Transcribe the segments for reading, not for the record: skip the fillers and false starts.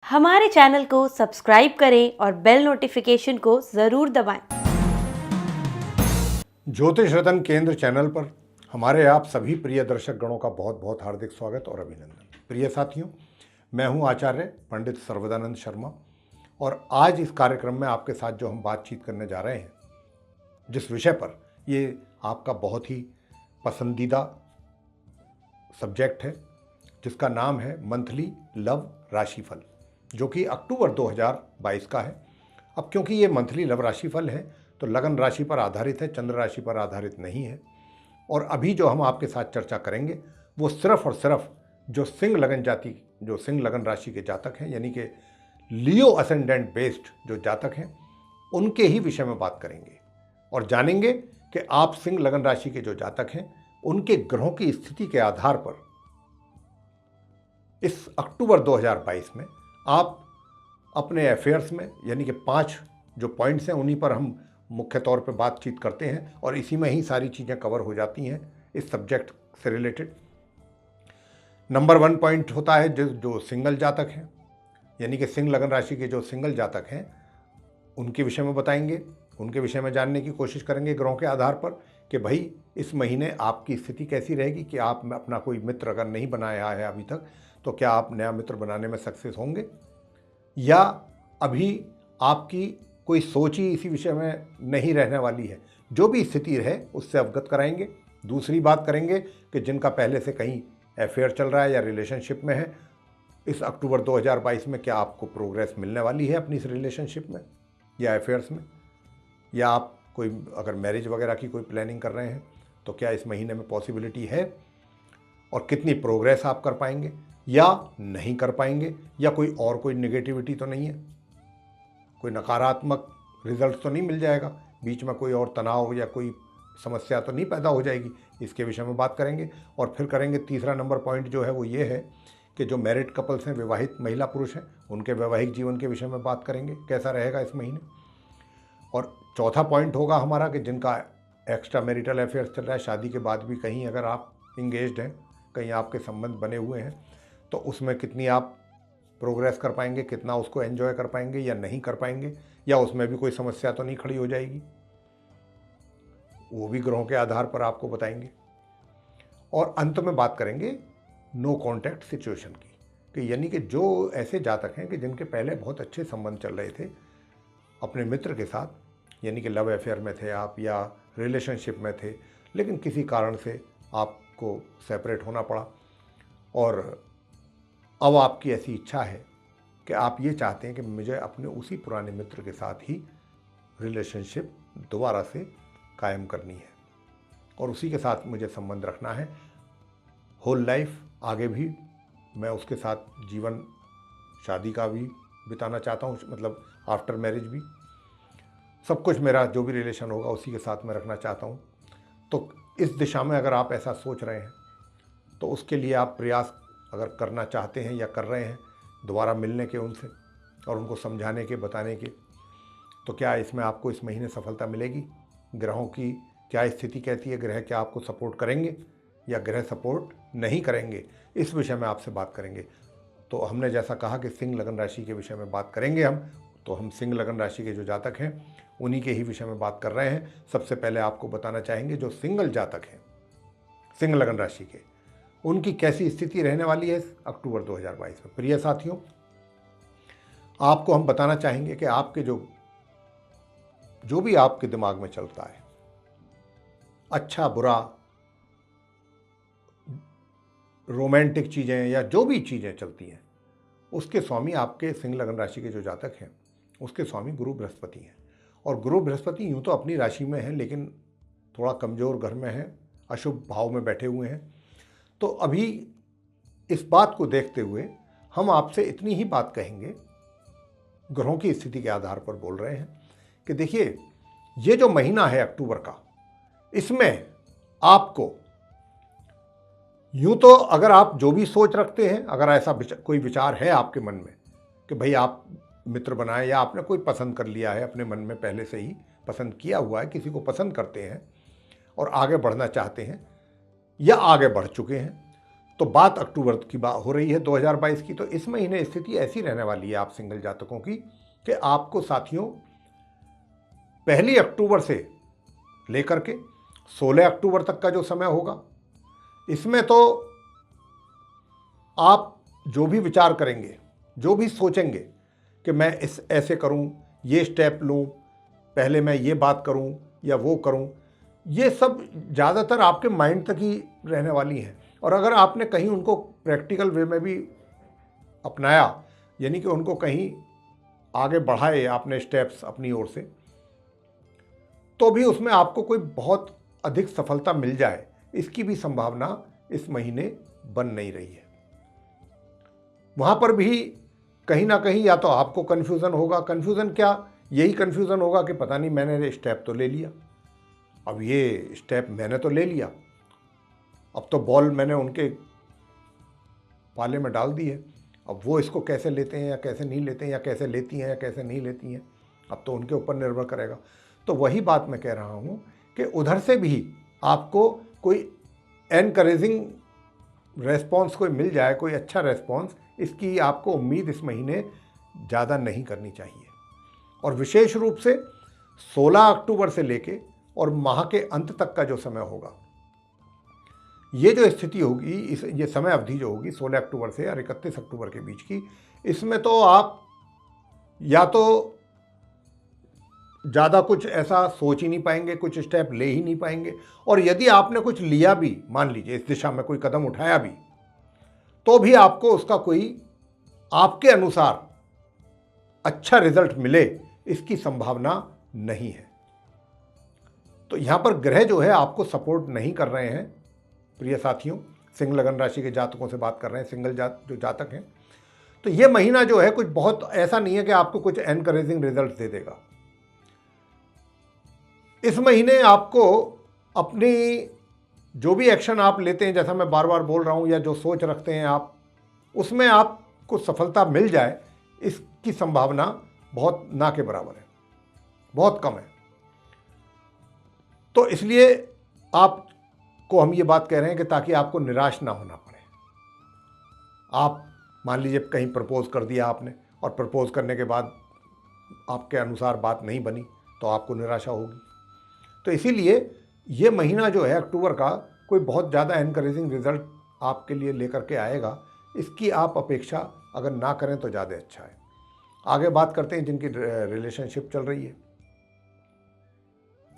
हमारे चैनल को सब्सक्राइब करें और बेल नोटिफिकेशन को ज़रूर दबाएं। ज्योतिष रतन केंद्र चैनल पर हमारे आप सभी प्रिय दर्शक गणों का बहुत बहुत हार्दिक स्वागत और अभिनंदन। प्रिय साथियों, मैं हूं आचार्य पंडित सर्वदानंद शर्मा और आज इस कार्यक्रम में आपके साथ जो हम बातचीत करने जा रहे हैं, जिस विषय पर, ये आपका बहुत ही पसंदीदा सब्जेक्ट है, जिसका नाम है मंथली लव राशिफल, जो कि अक्टूबर 2022 का है। अब क्योंकि ये मंथली लव राशिफल है तो लगन राशि पर आधारित है, चंद्र राशि पर आधारित नहीं है। और अभी जो हम आपके साथ चर्चा करेंगे वो सिर्फ और सिर्फ जो सिंह लगन जाति, जो सिंह लगन राशि के जातक हैं, यानी कि लियो असेंडेंट बेस्ड जो जातक हैं, उनके ही विषय में बात करेंगे और जानेंगे कि आप सिंह लगन राशि के जो जातक हैं उनके ग्रहों की स्थिति के आधार पर इस अक्टूबर 2022 में आप अपने अफेयर्स में, यानी कि 5 जो पॉइंट्स हैं उन्हीं पर हम मुख्य तौर पे बातचीत करते हैं और इसी में ही सारी चीज़ें कवर हो जाती हैं इस सब्जेक्ट से रिलेटेड। नंबर 1 पॉइंट होता है जो सिंगल जातक हैं, यानी कि सिंह लगन राशि के जो सिंगल जातक हैं उनके विषय में बताएंगे, उनके विषय में जानने की कोशिश करेंगे ग्रहों के आधार पर कि भाई इस महीने आपकी स्थिति कैसी रहेगी, कि आप अपना कोई मित्र अगर नहीं बनाया है अभी तक तो क्या आप नया मित्र बनाने में सक्सेस होंगे, या अभी आपकी कोई सोच ही इसी विषय में नहीं रहने वाली है। जो भी स्थिति रहे उससे अवगत कराएंगे। दूसरी बात करेंगे कि जिनका पहले से कहीं अफेयर चल रहा है या रिलेशनशिप में है, इस अक्टूबर 2022 में क्या आपको प्रोग्रेस मिलने वाली है अपनी इस रिलेशनशिप में या अफेयर्स में, या आप कोई अगर मैरिज वगैरह की कोई प्लानिंग कर रहे हैं तो क्या इस महीने में पॉसिबिलिटी है और कितनी प्रोग्रेस आप कर पाएंगे या नहीं कर पाएंगे, या कोई नेगेटिविटी तो नहीं है, कोई नकारात्मक रिजल्ट तो नहीं मिल जाएगा, बीच में कोई और तनाव या कोई समस्या तो नहीं पैदा हो जाएगी, इसके विषय में बात करेंगे। और फिर करेंगे तीसरा नंबर पॉइंट जो है वो ये है कि जो मैरिड कपल्स हैं, विवाहित महिला पुरुष हैं, उनके वैवाहिक जीवन के विषय में बात करेंगे, कैसा रहेगा इस महीने। और चौथा पॉइंट होगा हमारा कि जिनका एक्स्ट्रा मैरिटल अफेयर्स चल रहा है, शादी के बाद भी कहीं अगर आप इंगेज्ड हैं, कहीं आपके संबंध बने हुए हैं, तो उसमें कितनी आप प्रोग्रेस कर पाएंगे, कितना उसको एंजॉय कर पाएंगे या नहीं कर पाएंगे, या उसमें भी कोई समस्या तो नहीं खड़ी हो जाएगी, वो भी ग्रहों के आधार पर आपको बताएंगे। और अंत में बात करेंगे नो कॉन्टैक्ट सिचुएशन की, कि यानी कि जो ऐसे जातक हैं कि जिनके पहले बहुत अच्छे संबंध चल रहे थे अपने मित्र के साथ, यानी कि लव अफेयर में थे आप या रिलेशनशिप में थे, लेकिन किसी कारण से आपको सेपरेट होना पड़ा और अब आपकी ऐसी इच्छा है कि आप ये चाहते हैं कि मुझे अपने उसी पुराने मित्र के साथ ही रिलेशनशिप दोबारा से कायम करनी है और उसी के साथ मुझे संबंध रखना है होल लाइफ, आगे भी मैं उसके साथ जीवन शादी का भी बिताना चाहता हूँ, मतलब आफ्टर मैरिज भी सब कुछ मेरा जो भी रिलेशन होगा उसी के साथ मैं रखना चाहता हूँ। तो इस दिशा में अगर आप ऐसा सोच रहे हैं तो उसके लिए आप प्रयास अगर करना चाहते हैं या कर रहे हैं दोबारा मिलने के उनसे और उनको समझाने के, बताने के, तो क्या इसमें आपको इस महीने सफलता मिलेगी। ग्रहों की क्या स्थिति कहती है, ग्रह क्या आपको सपोर्ट करेंगे या ग्रह सपोर्ट नहीं करेंगे, इस विषय में आपसे बात करेंगे। तो हमने जैसा कहा कि सिंह लगन राशि के विषय में बात करेंगे हम, तो हम सिंह लगन राशि के जो जातक हैं उन्हीं के ही विषय में बात कर रहे हैं। सबसे पहले आपको बताना चाहेंगे जो सिंगल जातक हैं सिंह लगन राशि के, उनकी कैसी स्थिति रहने वाली है अक्टूबर 2022 में। प्रिय साथियों, आपको हम बताना चाहेंगे कि आपके जो भी आपके दिमाग में चलता है, अच्छा बुरा, रोमांटिक चीज़ें या जो भी चीज़ें चलती हैं, उसके स्वामी आपके सिंह लगन राशि के जो जातक हैं उसके स्वामी गुरु बृहस्पति हैं। और गुरु बृहस्पति यूँ तो अपनी राशि में है लेकिन थोड़ा कमज़ोर घर में है, अशुभ भाव में बैठे हुए हैं। तो अभी इस बात को देखते हुए हम आपसे इतनी ही बात कहेंगे, ग्रहों की स्थिति के आधार पर बोल रहे हैं, कि देखिए ये जो महीना है अक्टूबर का, इसमें आपको यूँ तो अगर आप जो भी सोच रखते हैं, अगर ऐसा कोई विचार है आपके मन में कि भाई आप मित्र बनाएं, या आपने कोई पसंद कर लिया है अपने मन में, पहले से ही पसंद किया हुआ है, किसी को पसंद करते हैं और आगे बढ़ना चाहते हैं या आगे बढ़ चुके हैं, तो बात अक्टूबर की बात हो रही है 2022 की। तो इस महीने स्थिति ऐसी रहने वाली है आप सिंगल जातकों की कि आपको साथियों 1 अक्टूबर से लेकर के 16 अक्टूबर तक का जो समय होगा, इसमें तो आप जो भी विचार करेंगे, जो भी सोचेंगे कि मैं इस ऐसे करूं, ये स्टेप लूं, पहले मैं ये बात करूं या वो करूं, ये सब ज़्यादातर आपके माइंड तक ही रहने वाली हैं। और अगर आपने कहीं उनको प्रैक्टिकल वे में भी अपनाया, यानी कि उनको कहीं आगे बढ़ाए आपने स्टेप्स अपनी ओर से, तो भी उसमें आपको कोई बहुत अधिक सफलता मिल जाए, इसकी भी संभावना इस महीने बन नहीं रही है। वहाँ पर भी कहीं ना कहीं या तो आपको कन्फ्यूज़न होगा, कन्फ्यूज़न क्या, यही कन्फ्यूज़न होगा कि पता नहीं मैंने स्टेप तो ले लिया, अब ये स्टेप मैंने तो ले लिया, अब तो बॉल मैंने उनके पाले में डाल दी है, अब वो इसको कैसे लेते हैं या कैसे नहीं लेते हैं, या कैसे लेती हैं या कैसे नहीं लेती हैं, अब तो उनके ऊपर निर्भर करेगा। तो वही बात मैं कह रहा हूँ कि उधर से भी आपको कोई एनकरेजिंग रेस्पॉन्स कोई मिल जाए, कोई अच्छा रेस्पॉन्स, इसकी आपको उम्मीद इस महीने ज़्यादा नहीं करनी चाहिए। और विशेष रूप से 16 अक्टूबर से लेके और माह के अंत तक का जो समय होगा, ये जो स्थिति होगी, ये समय अवधि जो होगी 16 अक्टूबर से और 31 अक्टूबर के बीच की, इसमें तो आप या तो ज़्यादा कुछ ऐसा सोच ही नहीं पाएंगे, कुछ स्टेप ले ही नहीं पाएंगे, और यदि आपने कुछ लिया भी, मान लीजिए इस दिशा में कोई कदम उठाया भी, तो भी आपको उसका कोई आपके अनुसार अच्छा रिजल्ट मिले, इसकी संभावना नहीं है। तो यहाँ पर ग्रह जो है आपको सपोर्ट नहीं कर रहे हैं प्रिय साथियों। सिंह लगन राशि के जातकों से बात कर रहे हैं, सिंगल जो जातक हैं। तो ये महीना जो है कुछ बहुत ऐसा नहीं है कि आपको कुछ एनकरेजिंग रिजल्ट दे देगा। इस महीने आपको अपनी जो भी एक्शन आप लेते हैं, जैसा मैं बार बार बोल रहा हूँ, या जो सोच रखते हैं आप, उसमें आपको सफलता मिल जाए, इसकी संभावना बहुत ना के बराबर है, बहुत कम है। तो इसलिए आपको हम ये बात कह रहे हैं कि ताकि आपको निराश ना होना पड़े। आप मान लीजिए कहीं प्रपोज कर दिया आपने, और प्रपोज करने के बाद आपके अनुसार बात नहीं बनी, तो आपको निराशा होगी। तो इसीलिए ये महीना जो है अक्टूबर का, कोई बहुत ज़्यादा एनकरेजिंग रिजल्ट आपके लिए लेकर के आएगा, इसकी आप अपेक्षा अगर ना करें तो ज़्यादा अच्छा है। आगे बात करते हैं जिनकी रिलेशनशिप चल रही है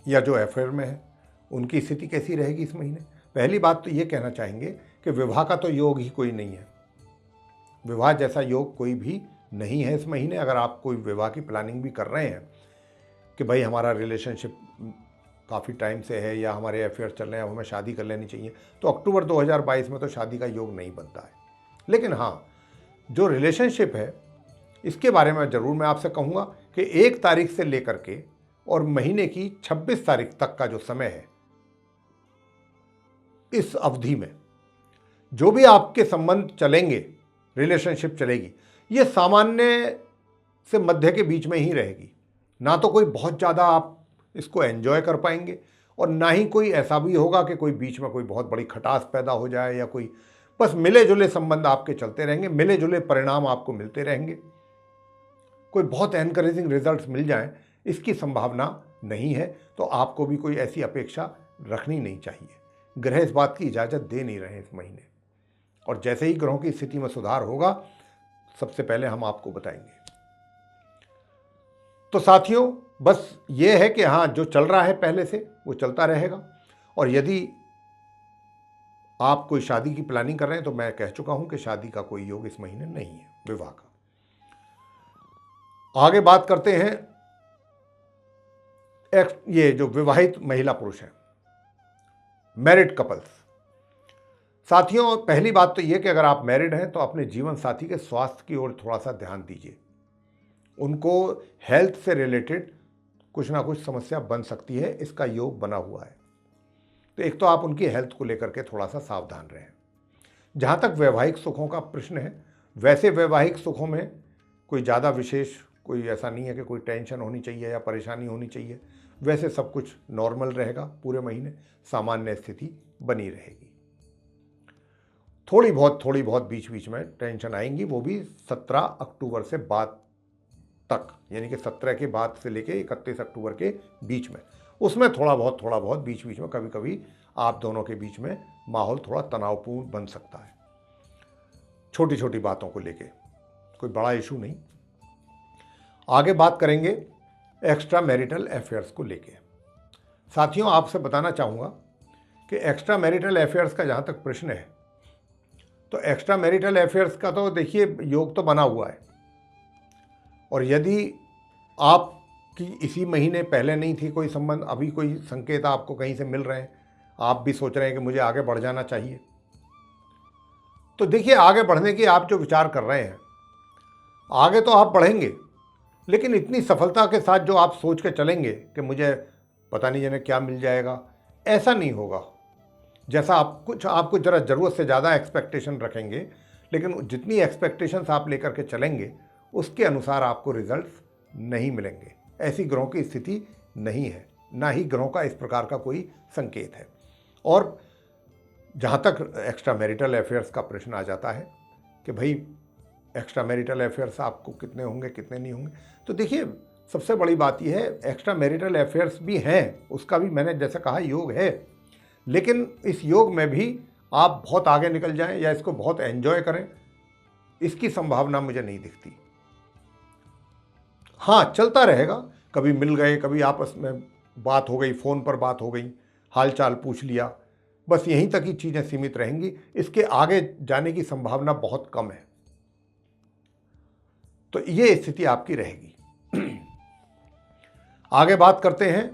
या जो अफेयर में है, उनकी स्थिति कैसी रहेगी इस महीने। पहली बात तो ये कहना चाहेंगे कि विवाह का तो योग ही कोई नहीं है, विवाह जैसा योग कोई भी नहीं है इस महीने। अगर आप कोई विवाह की प्लानिंग भी कर रहे हैं कि भाई हमारा रिलेशनशिप काफ़ी टाइम से है या हमारे अफेयर चल रहे हैं, अब हमें शादी कर लेनी चाहिए, तो अक्टूबर 2022 में तो शादी का योग नहीं बनता है। लेकिन हाँ, जो रिलेशनशिप है इसके बारे में ज़रूर मैं आपसे कहूँगा कि 1 तारीख से लेकर के और महीने की 26 तारीख तक का जो समय है, इस अवधि में जो भी आपके संबंध चलेंगे, रिलेशनशिप चलेगी, ये सामान्य से मध्य के बीच में ही रहेगी। ना तो कोई बहुत ज़्यादा आप इसको एंजॉय कर पाएंगे, और ना ही कोई ऐसा भी होगा कि कोई बीच में कोई बहुत बड़ी खटास पैदा हो जाए, या कोई, बस मिले जुले संबंध आपके चलते रहेंगे, मिले जुले परिणाम आपको मिलते रहेंगे। कोई बहुत एनकरेजिंग रिजल्ट्स मिल जाएं, इसकी संभावना नहीं है। तो आपको भी कोई ऐसी अपेक्षा रखनी नहीं चाहिए। ग्रह इस बात की इजाज़त दे नहीं रहे इस महीने, और जैसे ही ग्रहों की स्थिति में सुधार होगा, सबसे पहले हम आपको बताएंगे। तो साथियों, बस ये है कि हाँ, जो चल रहा है पहले से वो चलता रहेगा। और यदि आप कोई शादी की प्लानिंग कर रहे हैं, तो मैं कह चुका हूं कि शादी का कोई योग इस महीने नहीं है, विवाह का। आगे बात करते हैं ये जो विवाहित महिला पुरुष हैं, मैरिड कपल्स। साथियों, पहली बात तो ये कि अगर आप मैरिड हैं तो अपने जीवन साथी के स्वास्थ्य की ओर थोड़ा सा ध्यान दीजिए। उनको हेल्थ से रिलेटेड कुछ ना कुछ समस्या बन सकती है, इसका योग बना हुआ है। तो एक तो आप उनकी हेल्थ को लेकर के थोड़ा सा सावधान रहें। जहाँ तक वैवाहिक सुखों का प्रश्न है, वैसे वैवाहिक सुखों में कोई ज़्यादा विशेष कोई ऐसा नहीं है कि कोई टेंशन होनी चाहिए या परेशानी होनी चाहिए। वैसे सब कुछ नॉर्मल रहेगा, पूरे महीने सामान्य स्थिति बनी रहेगी। थोड़ी बहुत बीच बीच में टेंशन आएंगी, वो भी 17 अक्टूबर से बाद तक, यानी कि 17 के बाद से लेके 31 अक्टूबर के बीच में। उसमें थोड़ा बहुत बीच बीच में कभी कभी आप दोनों के बीच में माहौल थोड़ा तनावपूर्ण बन सकता है, छोटी छोटी बातों को लेके, कोई बड़ा इशू नहीं। आगे बात करेंगे एक्स्ट्रा मैरिटल अफेयर्स को लेके। साथियों, आपसे बताना चाहूँगा कि एक्स्ट्रा मैरिटल अफेयर्स का जहाँ तक प्रश्न है, तो एक्स्ट्रा मैरिटल अफेयर्स का तो देखिए योग तो बना हुआ है, और यदि आपकी इसी महीने पहले नहीं थी कोई संबंध, अभी कोई संकेत आपको कहीं से मिल रहे हैं, आप भी सोच रहे हैं कि मुझे आगे बढ़ जाना चाहिए, तो देखिए आगे बढ़ने की आप जो विचार कर रहे हैं, आगे तो आप बढ़ेंगे, लेकिन इतनी सफलता के साथ जो आप सोच के चलेंगे कि मुझे पता नहीं जाने क्या मिल जाएगा, ऐसा नहीं होगा। जैसा आपको ज़रा ज़रूरत से ज़्यादा एक्सपेक्टेशन रखेंगे, लेकिन जितनी एक्सपेक्टेशंस आप लेकर के चलेंगे उसके अनुसार आपको रिजल्ट्स नहीं मिलेंगे। ऐसी ग्रहों की स्थिति नहीं है, ना ही ग्रहों का इस प्रकार का कोई संकेत है। और जहाँ तक एक्स्ट्रा मैरिटल अफेयर्स का प्रश्न आ जाता है कि भाई एक्स्ट्रा मैरिटल अफेयर्स आपको कितने होंगे कितने नहीं होंगे, तो देखिए सबसे बड़ी बात यह है, एक्स्ट्रा मैरिटल अफेयर्स भी हैं, उसका भी मैंने जैसे कहा योग है, लेकिन इस योग में भी आप बहुत आगे निकल जाएं या इसको बहुत एंजॉय करें, इसकी संभावना मुझे नहीं दिखती। हाँ, चलता रहेगा, कभी मिल गए, कभी आपस में बात हो गई, फ़ोन पर बात हो गई, हाल चाल पूछ लिया, बस यहीं तक ही चीज़ें सीमित रहेंगी, इसके आगे जाने की संभावना बहुत कम है। तो ये स्थिति आपकी रहेगी। आगे बात करते हैं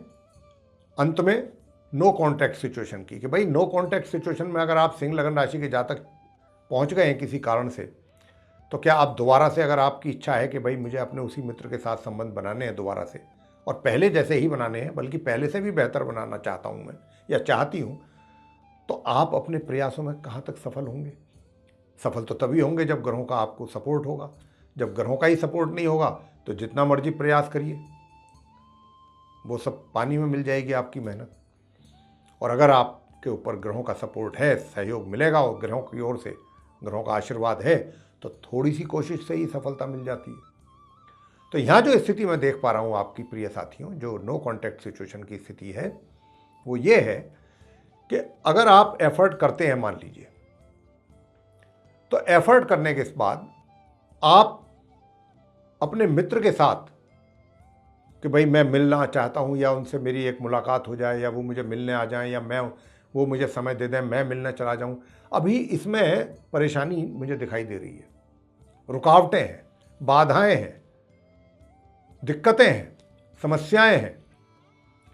अंत में नो कॉन्टैक्ट सिचुएशन की, कि भाई नो कॉन्टैक्ट सिचुएशन में अगर आप सिंह लगन राशि के जातक पहुंच गए हैं किसी कारण से, तो क्या आप दोबारा से, अगर आपकी इच्छा है कि भाई मुझे अपने उसी मित्र के साथ संबंध बनाने हैं दोबारा से, और पहले जैसे ही बनाने हैं, बल्कि पहले से भी बेहतर बनाना चाहता हूं मैं या चाहती हूं, तो आप अपने प्रयासों में कहाँ तक सफल होंगे? सफल तो तभी होंगे जब ग्रहों का आपको सपोर्ट होगा। जब ग्रहों का ही सपोर्ट नहीं होगा तो जितना मर्जी प्रयास करिए, वो सब पानी में मिल जाएगी आपकी मेहनत। और अगर आपके ऊपर ग्रहों का सपोर्ट है, सहयोग मिलेगा और ग्रहों की ओर से ग्रहों का आशीर्वाद है, तो थोड़ी सी कोशिश से ही सफलता मिल जाती है। तो यहाँ जो स्थिति मैं देख पा रहा हूँ आपकी प्रिय साथियों, जो नो कॉन्टैक्ट सिचुएशन की स्थिति है, वो ये है कि अगर आप एफर्ट करते हैं, मान लीजिए, तो एफर्ट करने के बाद आप अपने मित्र के साथ कि भाई मैं मिलना चाहता हूँ, या उनसे मेरी एक मुलाकात हो जाए, या वो मुझे मिलने आ जाएं, या वो मुझे समय दे दें, मैं मिलने चला जाऊँ, अभी इसमें परेशानी मुझे दिखाई दे रही है। रुकावटें हैं, बाधाएं हैं, दिक्कतें हैं, समस्याएं हैं,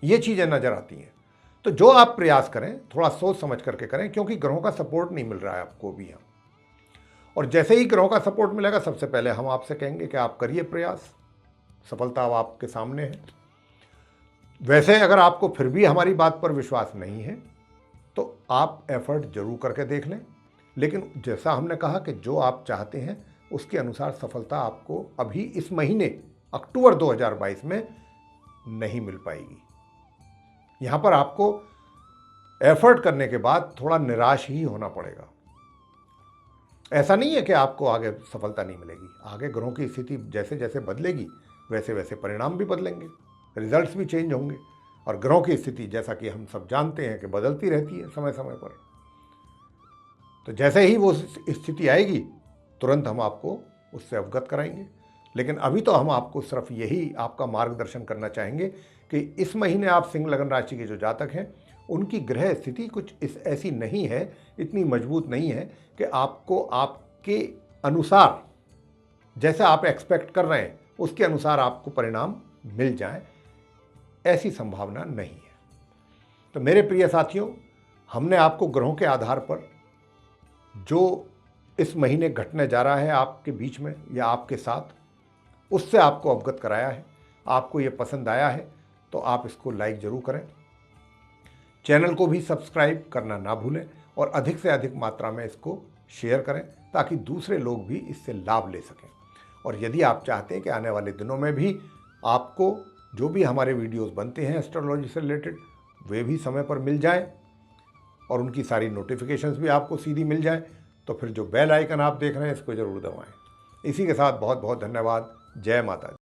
ये चीज़ें नज़र आती हैं। तो जो आप प्रयास करें थोड़ा सोच समझ करके करें, क्योंकि ग्रहों का सपोर्ट नहीं मिल रहा है आपको भी यहाँ। और जैसे ही ग्रहों का सपोर्ट मिलेगा, सबसे पहले हम आपसे कहेंगे कि आप करिए प्रयास, सफलता अब आपके सामने है। वैसे अगर आपको फिर भी हमारी बात पर विश्वास नहीं है, तो आप एफर्ट जरूर करके देख लें, लेकिन जैसा हमने कहा कि जो आप चाहते हैं उसके अनुसार सफलता आपको अभी इस महीने अक्टूबर 2022 में नहीं मिल पाएगी। यहाँ पर आपको एफर्ट करने के बाद थोड़ा निराश ही होना पड़ेगा। ऐसा नहीं है कि आपको आगे सफलता नहीं मिलेगी, आगे ग्रहों की स्थिति जैसे जैसे बदलेगी वैसे वैसे परिणाम भी बदलेंगे, रिजल्ट्स भी चेंज होंगे, और ग्रहों की स्थिति जैसा कि हम सब जानते हैं कि बदलती रहती है समय समय पर। तो जैसे ही वो स्थिति आएगी तुरंत हम आपको उससे अवगत कराएंगे। लेकिन अभी तो हम आपको सिर्फ यही आपका मार्गदर्शन करना चाहेंगे कि इस महीने आप सिंह लगन राशि के जो जातक हैं, उनकी ग्रह स्थिति कुछ ऐसी नहीं है, इतनी मजबूत नहीं है कि आपको आपके अनुसार, जैसे आप एक्सपेक्ट कर रहे हैं उसके अनुसार आपको परिणाम मिल जाए, ऐसी संभावना नहीं है। तो मेरे प्रिय साथियों, हमने आपको ग्रहों के आधार पर जो इस महीने घटने जा रहा है आपके बीच में या आपके साथ, उससे आपको अवगत कराया है। आपको ये पसंद आया है तो आप इसको लाइक ज़रूर करें, चैनल को भी सब्सक्राइब करना ना भूलें, और अधिक से अधिक मात्रा में इसको शेयर करें ताकि दूसरे लोग भी इससे लाभ ले सकें। और यदि आप चाहते हैं कि आने वाले दिनों में भी आपको जो भी हमारे वीडियोस बनते हैं एस्ट्रोलॉजी से रिलेटेड, वे भी समय पर मिल जाएं और उनकी सारी नोटिफिकेशंस भी आपको सीधी मिल जाएं, तो फिर जो बेल आइकन आप देख रहे हैं इसको ज़रूर दबाएं। इसी के साथ बहुत बहुत धन्यवाद। जय माता दी।